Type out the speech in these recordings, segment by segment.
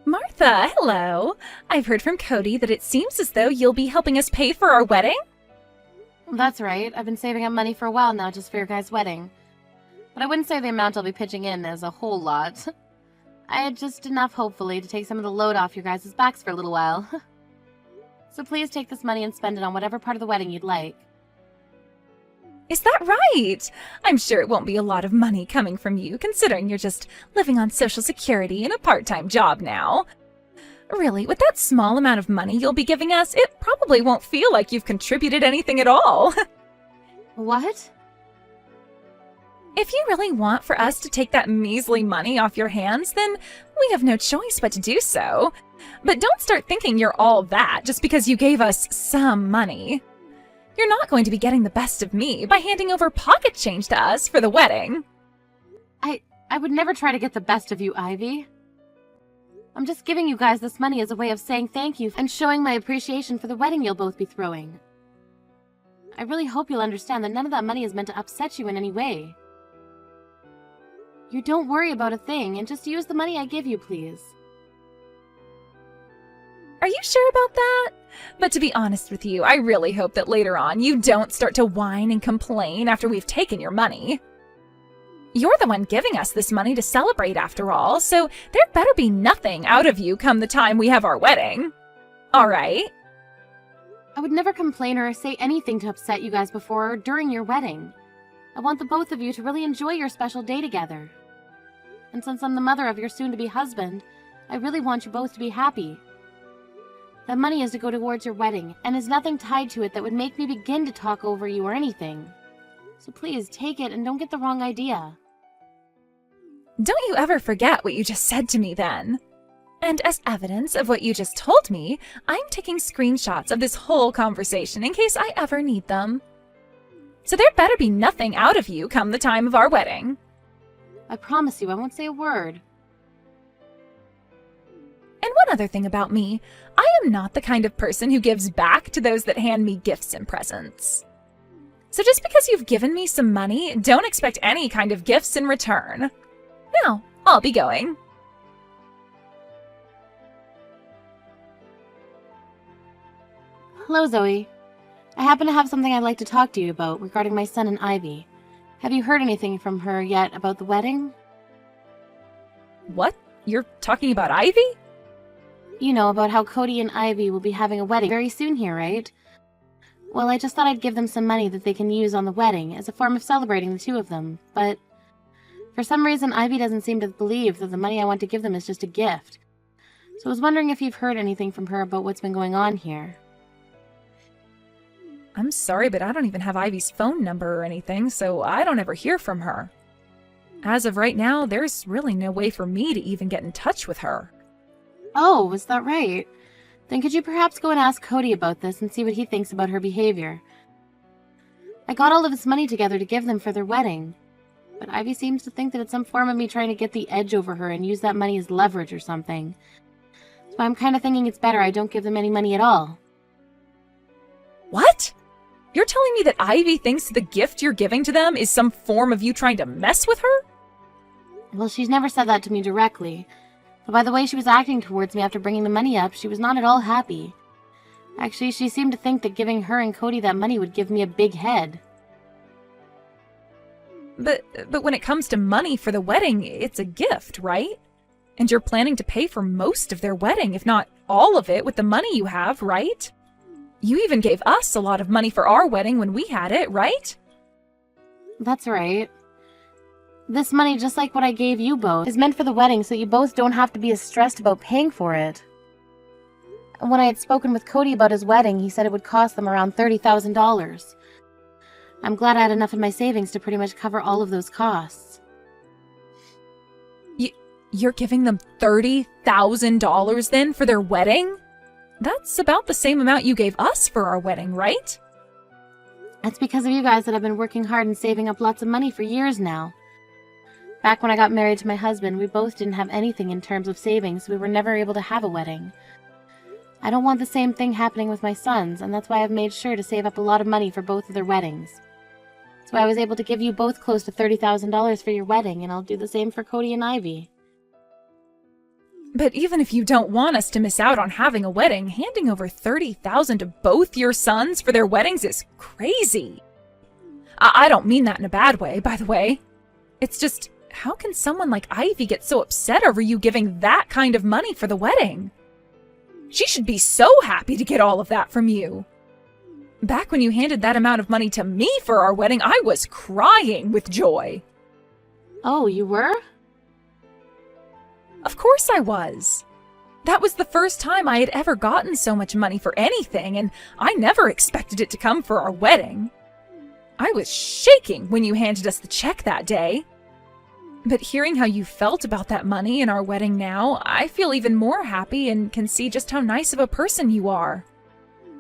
Martha, hello. I've heard from Cody that it seems as though you'll be helping us pay for our wedding. That's right. I've been saving up money for a while now just for your guys' wedding. But I wouldn't say the amount I'll be pitching in is a whole lot. I had just enough, hopefully, to take some of the load off your guys' backs for a little while. So please take this money and spend it on whatever part of the wedding you'd like. Is that right? I'm sure it won't be a lot of money coming from you, considering you're just living on Social Security in a part-time job now. Really, with that small amount of money you'll be giving us, it probably won't feel like you've contributed anything at all. What? If you really want for us to take that measly money off your hands, then we have no choice but to do so. But don't start thinking you're all that just because you gave us some money. You're not going to be getting the best of me by handing over pocket change to us for the wedding. I would never try to get the best of you, Ivy. I'm just giving you guys this money as a way of saying thank you and showing my appreciation for the wedding you'll both be throwing. I really hope you'll understand that none of that money is meant to upset you in any way. You don't worry about a thing and just use the money I give you, please. Are you sure about that? But to be honest with you, I really hope that later on you don't start to whine and complain after we've taken your money. You're the one giving us this money to celebrate after all, so there better be nothing out of you come the time we have our wedding. All right? I would never complain or say anything to upset you guys before or during your wedding. I want the both of you to really enjoy your special day together. And since I'm the mother of your soon-to-be husband, I really want you both to be happy. That money is to go towards your wedding, and is nothing tied to it that would make me begin to talk over you or anything. So please, take it and don't get the wrong idea. Don't you ever forget what you just said to me then. And as evidence of what you just told me, I'm taking screenshots of this whole conversation in case I ever need them. So there better be nothing out of you come the time of our wedding. I promise you I won't say a word. And one other thing about me, I am not the kind of person who gives back to those that hand me gifts and presents. So just because you've given me some money, don't expect any kind of gifts in return. Now, I'll be going. Hello, Zoe. I happen to have something I'd like to talk to you about regarding my son and Ivy. Have you heard anything from her yet about the wedding? What? You're talking about Ivy? You know, about how Cody and Ivy will be having a wedding very soon here, right? Well, I just thought I'd give them some money that they can use on the wedding as a form of celebrating the two of them, but for some reason Ivy doesn't seem to believe that the money I want to give them is just a gift. So I was wondering if you've heard anything from her about what's been going on here. I'm sorry, but I don't even have Ivy's phone number or anything, so I don't ever hear from her. As of right now, there's really no way for me to even get in touch with her. Oh, is that right? Then could you perhaps go and ask Cody about this and see what he thinks about her behavior? I got all of this money together to give them for their wedding, but Ivy seems to think that it's some form of me trying to get the edge over her and use that money as leverage or something. So I'm kind of thinking it's better I don't give them any money at all. What? You're telling me that Ivy thinks the gift you're giving to them is some form of you trying to mess with her? Well, she's never said that to me directly, but by the way she was acting towards me after bringing the money up, she was not at all happy. Actually, she seemed to think that giving her and Cody that money would give me a big head. But when it comes to money for the wedding, it's a gift, right? And you're planning to pay for most of their wedding, if not all of it, with the money you have, right? You even gave us a lot of money for our wedding when we had it, right? That's right. This money, just like what I gave you both, is meant for the wedding so you both don't have to be as stressed about paying for it. And when I had spoken with Cody about his wedding, he said it would cost them around $30,000. I'm glad I had enough in my savings to pretty much cover all of those costs. You're giving them $30,000 then for their wedding? That's about the same amount you gave us for our wedding, right? That's because of you guys that I've been working hard and saving up lots of money for years now. Back when I got married to my husband, we both didn't have anything in terms of savings, so we were never able to have a wedding. I don't want the same thing happening with my sons, and that's why I've made sure to save up a lot of money for both of their weddings. So I was able to give you both close to $30,000 for your wedding, and I'll do the same for Cody and Ivy. But even if you don't want us to miss out on having a wedding, handing over $30,000 to both your sons for their weddings is crazy. I don't mean that in a bad way, by the way. It's just, how can someone like Ivy get so upset over you giving that kind of money for the wedding? She should be so happy to get all of that from you. Back when you handed that amount of money to me for our wedding, I was crying with joy. Oh, you were? Of course I was. That was the first time I had ever gotten so much money for anything, and I never expected it to come for our wedding. I was shaking when you handed us the check that day. But hearing how you felt about that money and our wedding now, I feel even more happy and can see just how nice of a person you are.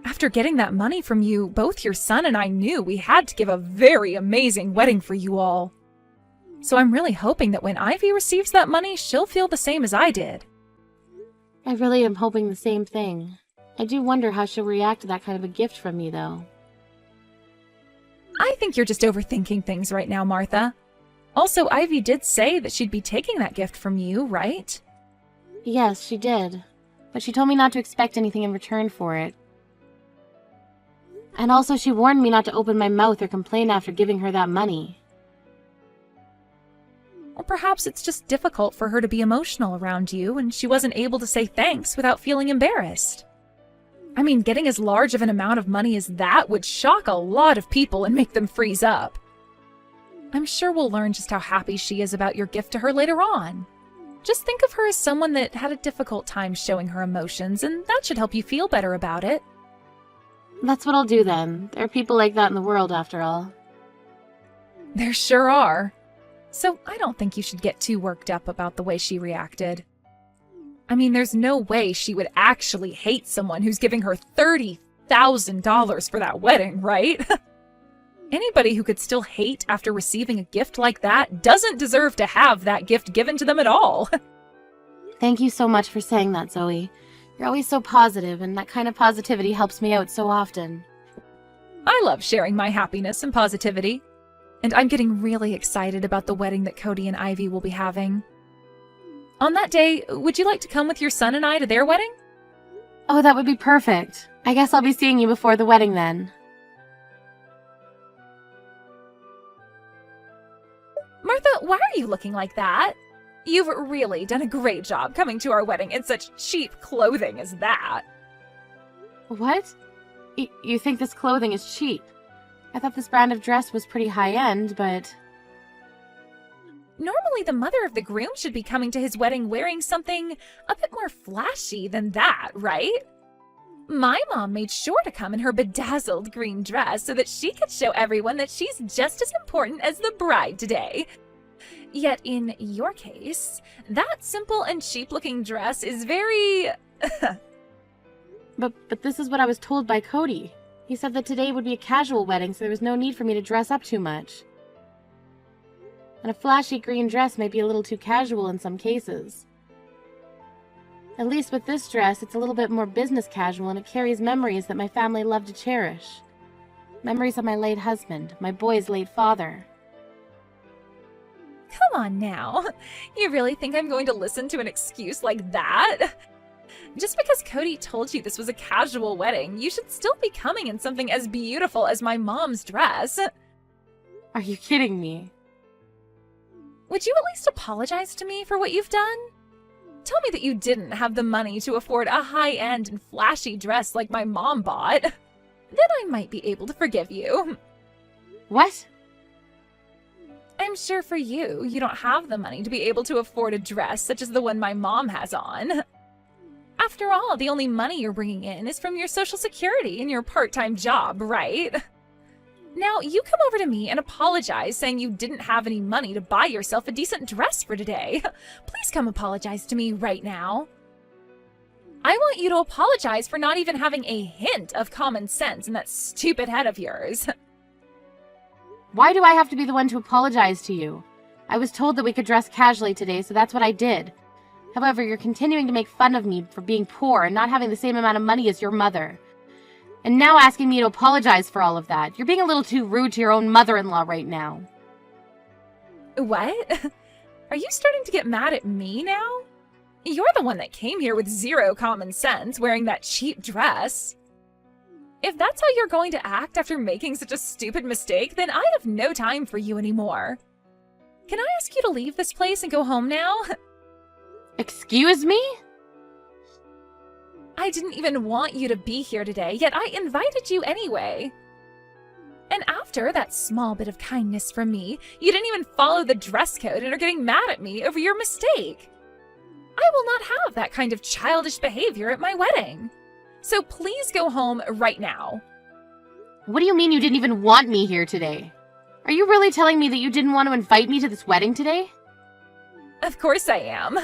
After getting that money from you, both your son and I knew we had to give a very amazing wedding for you all. So I'm really hoping that when Ivy receives that money, she'll feel the same as I did. I really am hoping the same thing. I do wonder how she'll react to that kind of a gift from me, though. I think you're just overthinking things right now, Martha. Also, Ivy did say that she'd be taking that gift from you, right? Yes, she did. But she told me not to expect anything in return for it. And also she warned me not to open my mouth or complain after giving her that money. Or perhaps it's just difficult for her to be emotional around you and she wasn't able to say thanks without feeling embarrassed. I mean, getting as large of an amount of money as that would shock a lot of people and make them freeze up. I'm sure we'll learn just how happy she is about your gift to her later on. Just think of her as someone that had a difficult time showing her emotions, and that should help you feel better about it. That's what I'll do then. There are people like that in the world, after all. There sure are. So I don't think you should get too worked up about the way she reacted. I mean, there's no way she would actually hate someone who's giving her $30,000 for that wedding, right? Anybody who could still hate after receiving a gift like that doesn't deserve to have that gift given to them at all. Thank you so much for saying that, Zoe. You're always so positive, and that kind of positivity helps me out so often. I love sharing my happiness and positivity. And I'm getting really excited about the wedding that Cody and Ivy will be having. On that day, would you like to come with your son and I to their wedding? Oh, that would be perfect. I guess I'll be seeing you before the wedding then. Martha, why are you looking like that? You've really done a great job coming to our wedding in such cheap clothing as that. What? You think this clothing is cheap? I thought this brand of dress was pretty high-end, but... Normally the mother of the groom should be coming to his wedding wearing something a bit more flashy than that, right? My mom made sure to come in her bedazzled green dress so that she could show everyone that she's just as important as the bride today. Yet in your case, that simple and cheap-looking dress is very... But this is what I was told by Cody. He said that today would be a casual wedding, so there was no need for me to dress up too much. And a flashy green dress may be a little too casual in some cases. At least with this dress, it's a little bit more business casual and it carries memories that my family loved to cherish. Memories of my late husband, my boy's late father. Come on now. You really think I'm going to listen to an excuse like that? Just because Cody told you this was a casual wedding, you should still be coming in something as beautiful as my mom's dress. Are you kidding me? Would you at least apologize to me for what you've done? Tell me that you didn't have the money to afford a high-end and flashy dress like my mom bought. Then I might be able to forgive you. What? I'm sure for you, you don't have the money to be able to afford a dress such as the one my mom has on. After all, the only money you're bringing in is from your Social Security and your part-time job, right? Now, you come over to me and apologize saying you didn't have any money to buy yourself a decent dress for today. Please come apologize to me right now. I want you to apologize for not even having a hint of common sense in that stupid head of yours. Why do I have to be the one to apologize to you? I was told that we could dress casually today, so that's what I did. However, you're continuing to make fun of me for being poor and not having the same amount of money as your mother. And now asking me to apologize for all of that. You're being a little too rude to your own mother-in-law right now. What? Are you starting to get mad at me now? You're the one that came here with zero common sense, wearing that cheap dress. If that's how you're going to act after making such a stupid mistake, then I have no time for you anymore. Can I ask you to leave this place and go home now? Excuse me? I didn't even want you to be here today, yet I invited you anyway. And after that small bit of kindness from me, you didn't even follow the dress code and are getting mad at me over your mistake. I will not have that kind of childish behavior at my wedding. So please go home right now. What do you mean you didn't even want me here today? Are you really telling me that you didn't want to invite me to this wedding today? Of course I am.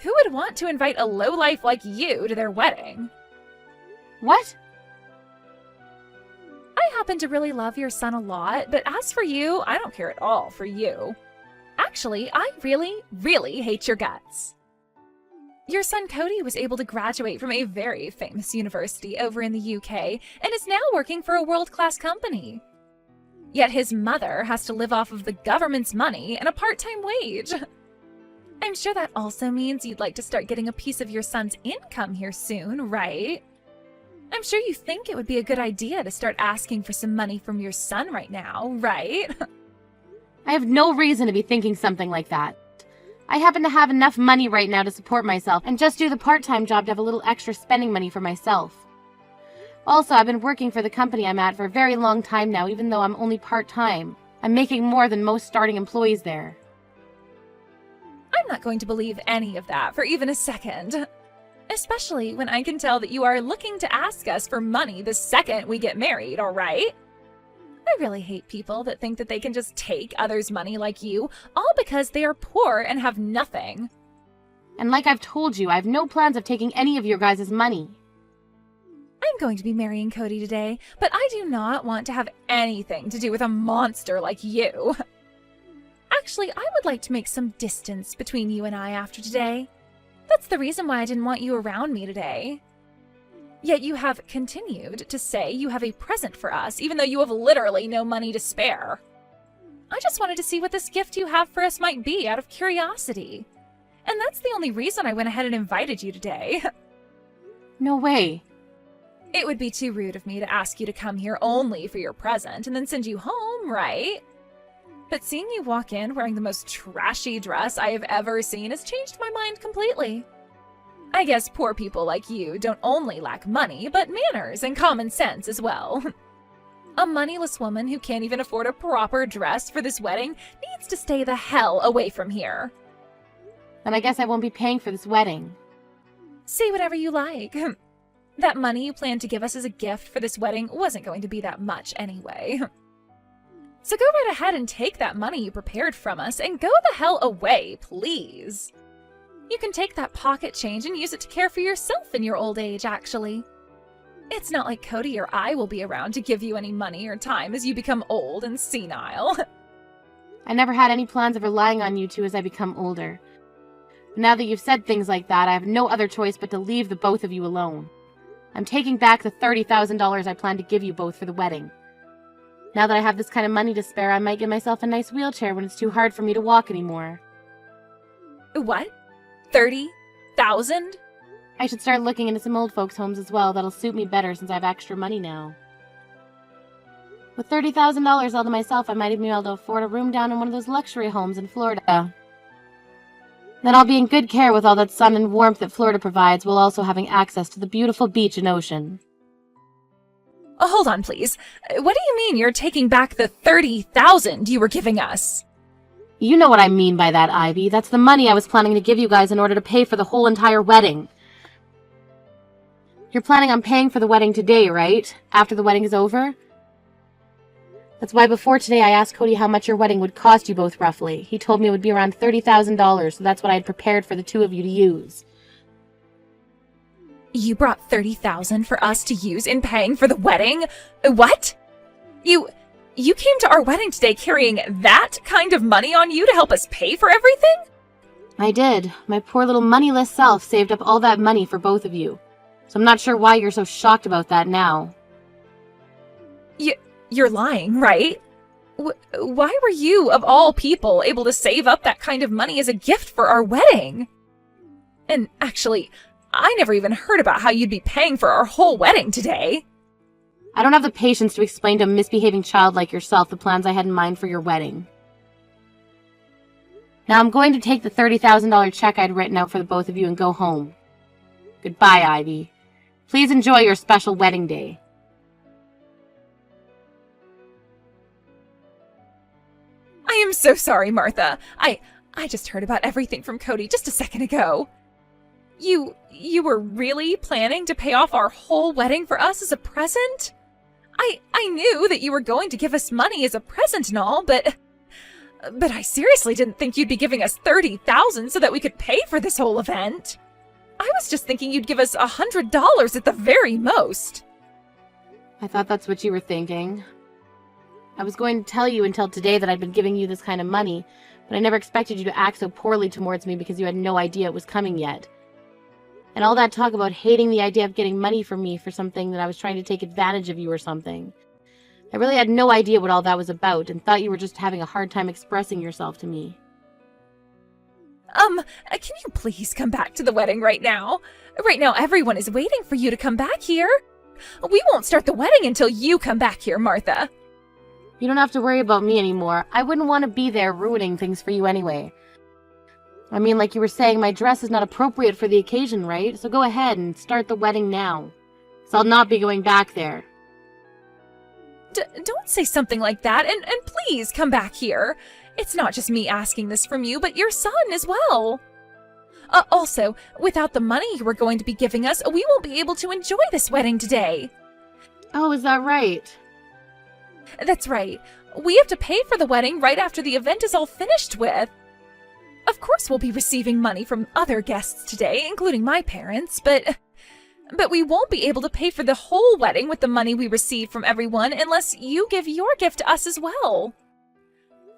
Who would want to invite a lowlife like you to their wedding? What? I happen to really love your son a lot, but as for you, I don't care at all for you. Actually, I really, really hate your guts. Your son Cody was able to graduate from a very famous university over in the UK and is now working for a world-class company. Yet his mother has to live off of the government's money and a part-time wage. I'm sure that also means you'd like to start getting a piece of your son's income here soon, right? I'm sure you think it would be a good idea to start asking for some money from your son right now, right? I have no reason to be thinking something like that. I happen to have enough money right now to support myself and just do the part-time job to have a little extra spending money for myself. Also, I've been working for the company I'm at for a very long time now, even though I'm only part-time. I'm making more than most starting employees there. I'm not going to believe any of that for even a second. Especially when I can tell that you are looking to ask us for money the second we get married, all right? I really hate people that think that they can just take others' money like you, all because they are poor and have nothing. And like I've told you, I have no plans of taking any of your guys' money. I'm going to be marrying Cody today, but I do not want to have anything to do with a monster like you. Actually, I would like to make some distance between you and I after today. That's the reason why I didn't want you around me today. Yet you have continued to say you have a present for us, even though you have literally no money to spare. I just wanted to see what this gift you have for us might be out of curiosity. And that's the only reason I went ahead and invited you today. No way. It would be too rude of me to ask you to come here only for your present and then send you home, right? But seeing you walk in wearing the most trashy dress I have ever seen has changed my mind completely. I guess poor people like you don't only lack money, but manners and common sense as well. A moneyless woman who can't even afford a proper dress for this wedding needs to stay the hell away from here. Then I guess I won't be paying for this wedding. Say whatever you like. That money you planned to give us as a gift for this wedding wasn't going to be that much anyway. So go right ahead and take that money you prepared from us and go the hell away, please. You can take that pocket change and use it to care for yourself in your old age, actually. It's not like Cody or I will be around to give you any money or time as you become old and senile. I never had any plans of relying on you two as I become older. But now that you've said things like that, I have no other choice but to leave the both of you alone. I'm taking back the $30,000 I planned to give you both for the wedding. Now that I have this kind of money to spare, I might get myself a nice wheelchair when it's too hard for me to walk anymore. What? 30,000? I should start looking into some old folks' homes as well. That'll suit me better since I have extra money now. With $30,000 all to myself, I might even be able to afford a room down in one of those luxury homes in Florida. Then I'll be in good care with all that sun and warmth that Florida provides, while also having access to the beautiful beach and ocean. Oh, hold on, please. What do you mean you're taking back the 30,000 you were giving us? You know what I mean by that, Ivy. That's the money I was planning to give you guys in order to pay for the whole entire wedding. You're planning on paying for the wedding today, right? After the wedding is over? That's why before today I asked Cody how much your wedding would cost you both roughly. He told me it would be around $30,000, so that's what I had prepared for the two of you to use. You brought 30,000 for us to use in paying for the wedding? What? You came to our wedding today carrying that kind of money on you to help us pay for everything? I did. My poor little moneyless self saved up all that money for both of you. So I'm not sure why you're so shocked about that now. You're lying, right? Why were you, of all people, able to save up that kind of money as a gift for our wedding? And actually, I never even heard about how you'd be paying for our whole wedding today. I don't have the patience to explain to a misbehaving child like yourself the plans I had in mind for your wedding. Now I'm going to take the $30,000 check I'd written out for the both of you and go home. Goodbye, Ivy. Please enjoy your special wedding day. I am so sorry, Martha. I just heard about everything from Cody just a second ago. You were really planning to pay off our whole wedding for us as a present? I knew that you were going to give us money as a present and all, but I seriously didn't think you'd be giving us $30,000 so that we could pay for this whole event. I was just thinking you'd give us $100 at the very most. I thought that's what you were thinking. I was going to tell you until today that I'd been giving you this kind of money, but I never expected you to act so poorly towards me because you had no idea it was coming yet. And all that talk about hating the idea of getting money from me for something that I was trying to take advantage of you or something. I really had no idea what all that was about and thought you were just having a hard time expressing yourself to me. Can you please come back to the wedding right now? Right now everyone is waiting for you to come back here. We won't start the wedding until you come back here, Martha. You don't have to worry about me anymore. I wouldn't want to be there ruining things for you anyway. I mean, like you were saying, my dress is not appropriate for the occasion, right? So go ahead and start the wedding now. So I'll not be going back there. Don't say something like that, and please come back here. It's not just me asking this from you, but your son as well. Also, without the money you were going to be giving us, we won't be able to enjoy this wedding today. Oh, is that right? That's right. We have to pay for the wedding right after the event is all finished with. Of course we'll be receiving money from other guests today, including my parents, but we won't be able to pay for the whole wedding with the money we receive from everyone unless you give your gift to us as well.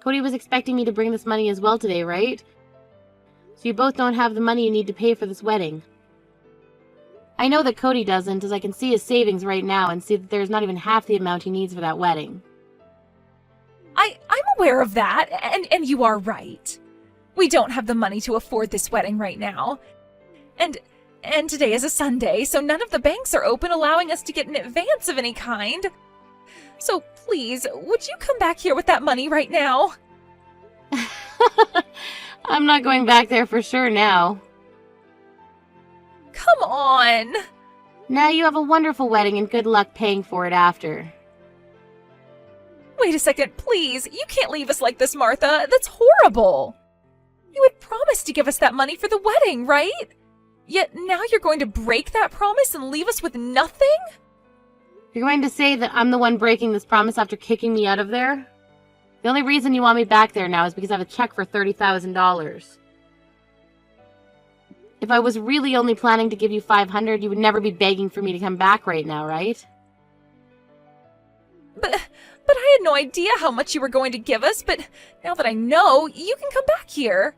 Cody was expecting me to bring this money as well today, right? So you both don't have the money you need to pay for this wedding. I know that Cody doesn't, as I can see his savings right now and see that there's not even half the amount he needs for that wedding. I'm aware of that, and you are right. We don't have the money to afford this wedding right now. And today is a Sunday, so none of the banks are open allowing us to get an advance of any kind. So please, would you come back here with that money right now? I'm not going back there for sure now. Come on! Now you have a wonderful wedding and good luck paying for it after. Wait a second, please. You can't leave us like this, Martha. That's horrible. You had promised to give us that money for the wedding, right? Yet now you're going to break that promise and leave us with nothing? You're going to say that I'm the one breaking this promise after kicking me out of there? The only reason you want me back there now is because I have a check for $30,000. If I was really only planning to give you $500, you would never be begging for me to come back right now, right? But I had no idea how much you were going to give us, but now that I know, you can come back here.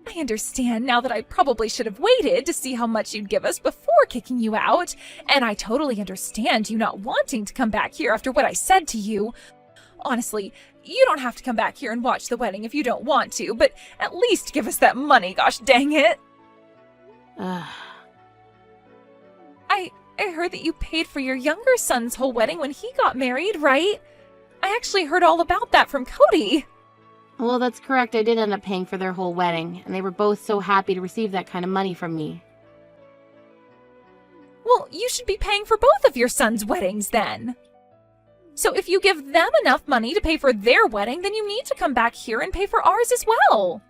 I understand now that I probably should have waited to see how much you'd give us before kicking you out, and I totally understand you not wanting to come back here after what I said to you. Honestly, you don't have to come back here and watch the wedding if you don't want to, but at least give us that money, gosh dang it. I heard that you paid for your younger son's whole wedding when he got married, right? I actually heard all about that from Cody. Well, that's correct. I did end up paying for their whole wedding, and they were both so happy to receive that kind of money from me. Well, you should be paying for both of your sons' weddings then. So if you give them enough money to pay for their wedding, then you need to come back here and pay for ours as well.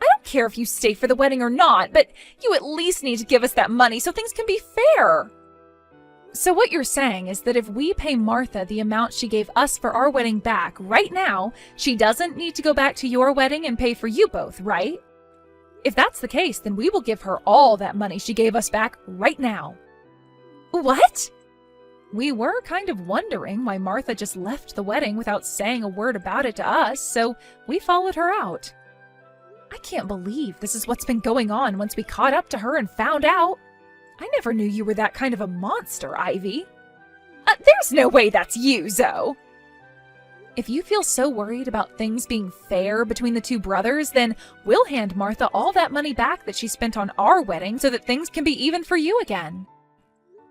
I don't care if you stay for the wedding or not, but you at least need to give us that money so things can be fair. So what you're saying is that if we pay Martha the amount she gave us for our wedding back right now, she doesn't need to go back to your wedding and pay for you both, right? If that's the case, then we will give her all that money she gave us back right now. What? We were kind of wondering why Martha just left the wedding without saying a word about it to us, so we followed her out. I can't believe this is what's been going on once we caught up to her and found out. I never knew you were that kind of a monster, Ivy. There's no way that's you, Zoe. If you feel so worried about things being fair between the two brothers, then we'll hand Martha all that money back that she spent on our wedding so that things can be even for you again.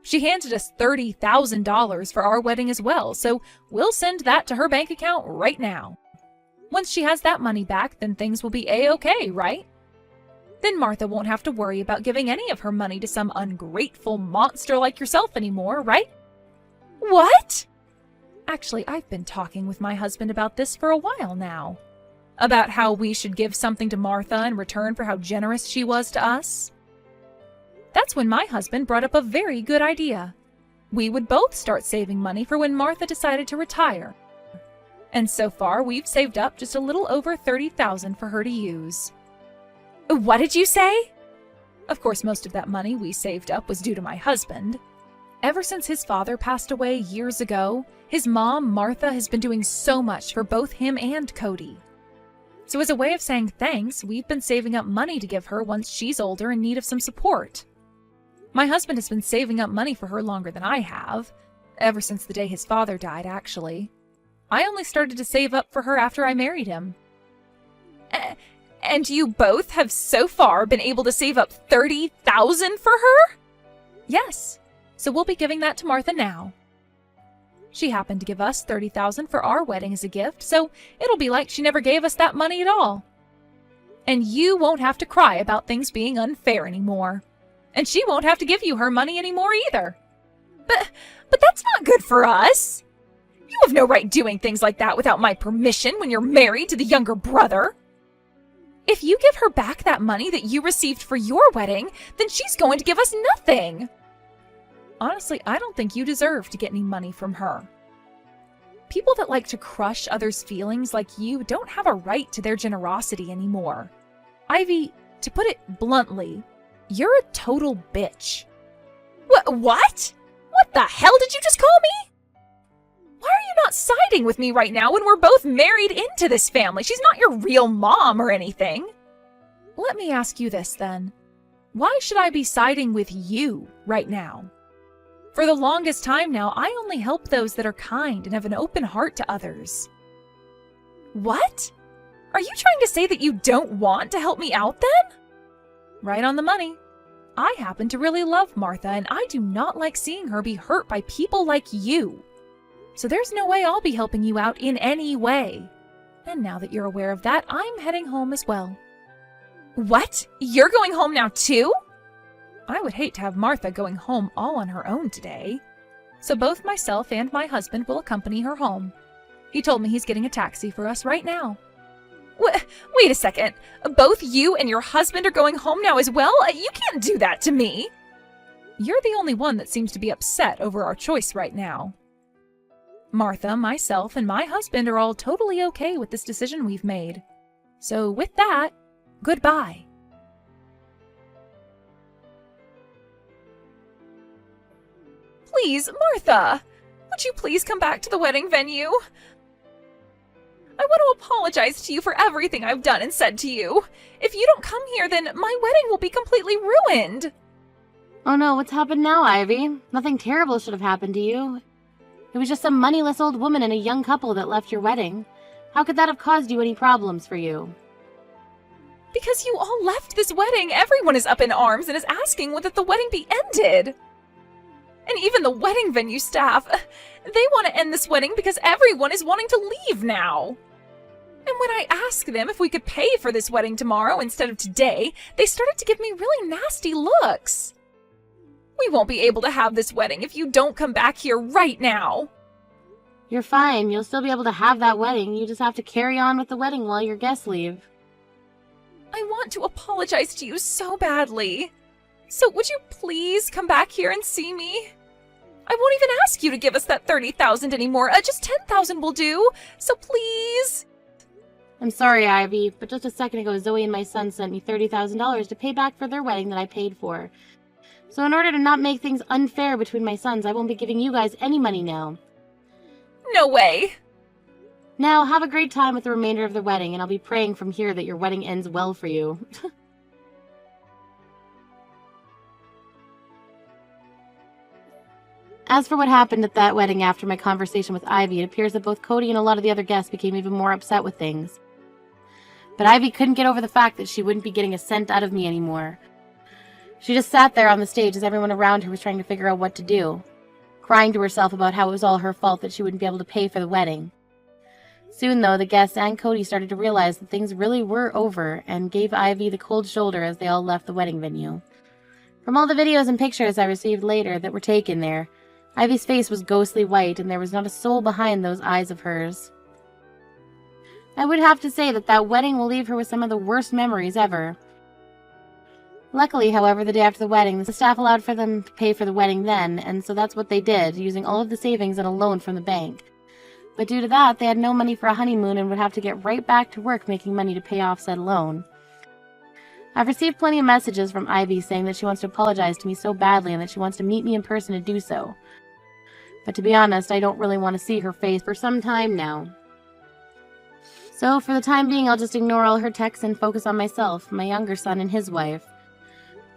She handed us $30,000 for our wedding as well, so we'll send that to her bank account right now. Once she has that money back, then things will be A-okay, right? Then Martha won't have to worry about giving any of her money to some ungrateful monster like yourself anymore, right? What? Actually, I've been talking with my husband about this for a while now. About how we should give something to Martha in return for how generous she was to us. That's when my husband brought up a very good idea. We would both start saving money for when Martha decided to retire. And so far, we've saved up just a little over $30,000 for her to use. What did you say? Of course, most of that money we saved up was due to my husband. Ever since his father passed away years ago, his mom, Martha, has been doing so much for both him and Cody. So as a way of saying thanks, we've been saving up money to give her once she's older in need of some support. My husband has been saving up money for her longer than I have, ever since the day his father died, actually. I only started to save up for her after I married him. And you both have so far been able to save up $30,000 for her? Yes. So we'll be giving that to Martha now. She happened to give us $30,000 for our wedding as a gift, so it'll be like she never gave us that money at all. And you won't have to cry about things being unfair anymore. And she won't have to give you her money anymore either. But that's not good for us. You have no right doing things like that without my permission when you're married to the younger brother. If you give her back that money that you received for your wedding, then she's going to give us nothing. Honestly, I don't think you deserve to get any money from her. People that like to crush others' feelings like you don't have a right to their generosity anymore. Ivy, to put it bluntly, you're a total bitch. What? What the hell did you just call me? Why are you not siding with me right now when we're both married into this family? She's not your real mom or anything. Let me ask you this then. Why should I be siding with you right now? For the longest time now, I only help those that are kind and have an open heart to others. What? Are you trying to say that you don't want to help me out then? Right on the money. I happen to really love Martha, and I do not like seeing her be hurt by people like you. So there's no way I'll be helping you out in any way. And now that you're aware of that, I'm heading home as well. What? You're going home now too? I would hate to have Martha going home all on her own today. So both myself and my husband will accompany her home. He told me he's getting a taxi for us right now. Wait a second. Both you and your husband are going home now as well? You can't do that to me. You're the only one that seems to be upset over our choice right now. Martha, myself, and my husband are all totally okay with this decision we've made. So with that, goodbye. Please, Martha, would you please come back to the wedding venue? I want to apologize to you for everything I've done and said to you. If you don't come here, then my wedding will be completely ruined. Oh no, what's happened now, Ivy? Nothing terrible should have happened to you. It was just some moneyless old woman and a young couple that left your wedding. How could that have caused you any problems for you? Because you all left this wedding, everyone is up in arms and is asking that the wedding be ended. And even the wedding venue staff, they want to end this wedding because everyone is wanting to leave now. And when I asked them if we could pay for this wedding tomorrow instead of today, they started to give me really nasty looks. We won't be able to have this wedding if you don't come back here right now. You're fine. You'll still be able to have that wedding. You just have to carry on with the wedding while your guests leave. I want to apologize to you so badly. So would you please come back here and see me? I won't even ask you to give us that $30,000 anymore. Just $10,000 will do. So please. I'm sorry, Ivy, but just a second ago, Zoe and my son sent me $30,000 to pay back for their wedding that I paid for. So in order to not make things unfair between my sons, I won't be giving you guys any money now. No way. Now, have a great time with the remainder of the wedding, and I'll be praying from here that your wedding ends well for you. As for what happened at that wedding after my conversation with Ivy, it appears that both Cody and a lot of the other guests became even more upset with things. But Ivy couldn't get over the fact that she wouldn't be getting a cent out of me anymore. She just sat there on the stage as everyone around her was trying to figure out what to do, crying to herself about how it was all her fault that she wouldn't be able to pay for the wedding. Soon, though, the guests and Cody started to realize that things really were over and gave Ivy the cold shoulder as they all left the wedding venue. From all the videos and pictures I received later that were taken there, Ivy's face was ghostly white and there was not a soul behind those eyes of hers. I would have to say that that wedding will leave her with some of the worst memories ever. Luckily, however, the day after the wedding, the staff allowed for them to pay for the wedding then, and so that's what they did, using all of the savings and a loan from the bank. But due to that, they had no money for a honeymoon and would have to get right back to work making money to pay off said loan. I've received plenty of messages from Ivy saying that she wants to apologize to me so badly and that she wants to meet me in person to do so. But to be honest, I don't really want to see her face for some time now. So for the time being, I'll just ignore all her texts and focus on myself, my younger son, and his wife.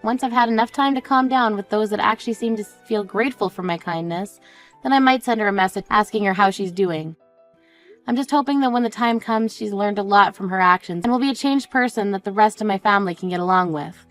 Once I've had enough time to calm down with those that actually seem to feel grateful for my kindness, then I might send her a message asking her how she's doing. I'm just hoping that when the time comes, she's learned a lot from her actions and will be a changed person that the rest of my family can get along with.